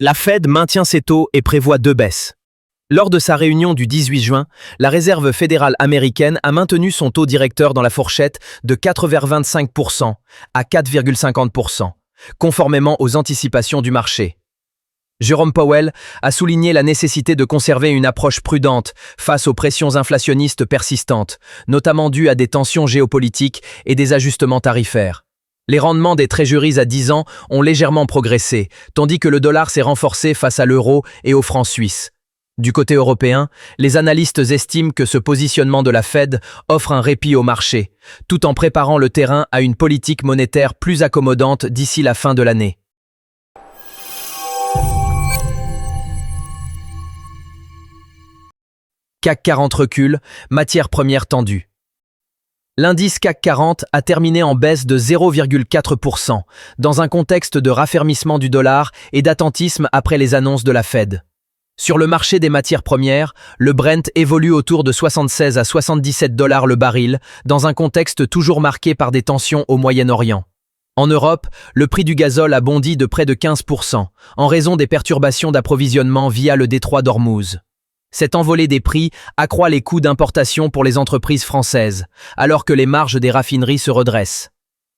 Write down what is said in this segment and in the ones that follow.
La Fed maintient ses taux et prévoit 2 baisses. Lors de sa réunion du 18 juin, la Réserve fédérale américaine a maintenu son taux directeur dans la fourchette de 4,25% à 4,50%, conformément aux anticipations du marché. Jerome Powell a souligné la nécessité de conserver une approche prudente face aux pressions inflationnistes persistantes, notamment dues à des tensions géopolitiques et des ajustements tarifaires. Les rendements des treasuries à 10 ans ont légèrement progressé, tandis que le dollar s'est renforcé face à l'euro et au franc suisse. Du côté européen, les analystes estiment que ce positionnement de la Fed offre un répit au marché, tout en préparant le terrain à une politique monétaire plus accommodante d'ici la fin de l'année. CAC 40 recule, matières premières tendues. L'indice CAC 40 a terminé en baisse de 0,4%, dans un contexte de raffermissement du dollar et d'attentisme après les annonces de la Fed. Sur le marché des matières premières, le Brent évolue autour de 76 à 77 $ le baril, dans un contexte toujours marqué par des tensions au Moyen-Orient. En Europe, le prix du gazole a bondi de près de 15%, en raison des perturbations d'approvisionnement via le détroit d'Ormuz. Cette envolée des prix accroît les coûts d'importation pour les entreprises françaises, alors que les marges des raffineries se redressent.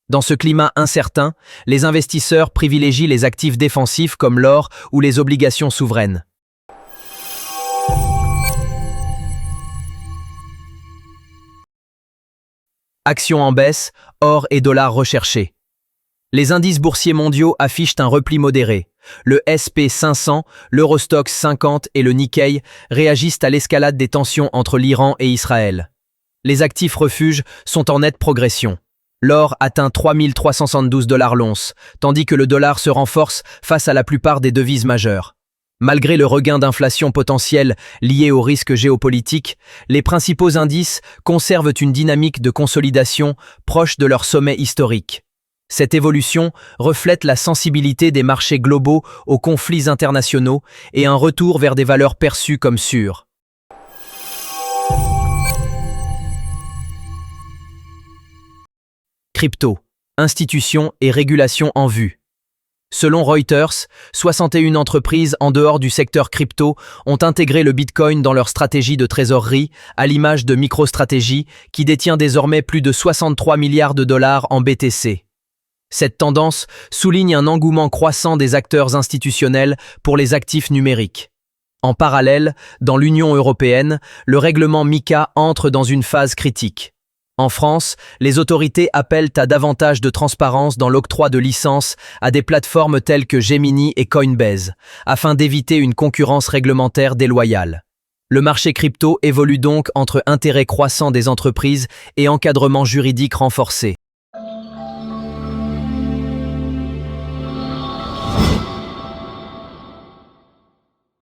Dans ce climat incertain, les investisseurs privilégient les actifs défensifs comme l'or ou les obligations souveraines. Actions en baisse, or et dollars recherchés. Les indices boursiers mondiaux affichent un repli modéré. Le SP 500, l'Eurostoxx 50 et le Nikkei réagissent à l'escalade des tensions entre l'Iran et Israël. Les actifs refuges sont en nette progression. L'or atteint 3 372 $ l'once, tandis que le dollar se renforce face à la plupart des devises majeures. Malgré le regain d'inflation potentiel lié aux risques géopolitiques, les principaux indices conservent une dynamique de consolidation proche de leur sommet historique. Cette évolution reflète la sensibilité des marchés globaux aux conflits internationaux et un retour vers des valeurs perçues comme sûres. Crypto, institutions et régulation en vue. Selon Reuters, 61 entreprises en dehors du secteur crypto ont intégré le Bitcoin dans leur stratégie de trésorerie, à l'image de MicroStrategy, qui détient désormais plus de 63 milliards de dollars en BTC. Cette tendance souligne un engouement croissant des acteurs institutionnels pour les actifs numériques. En parallèle, dans l'Union européenne, le règlement MiCA entre dans une phase critique. En France, les autorités appellent à davantage de transparence dans l'octroi de licences à des plateformes telles que Gemini et Coinbase, afin d'éviter une concurrence réglementaire déloyale. Le marché crypto évolue donc entre intérêt croissant des entreprises et encadrement juridique renforcé.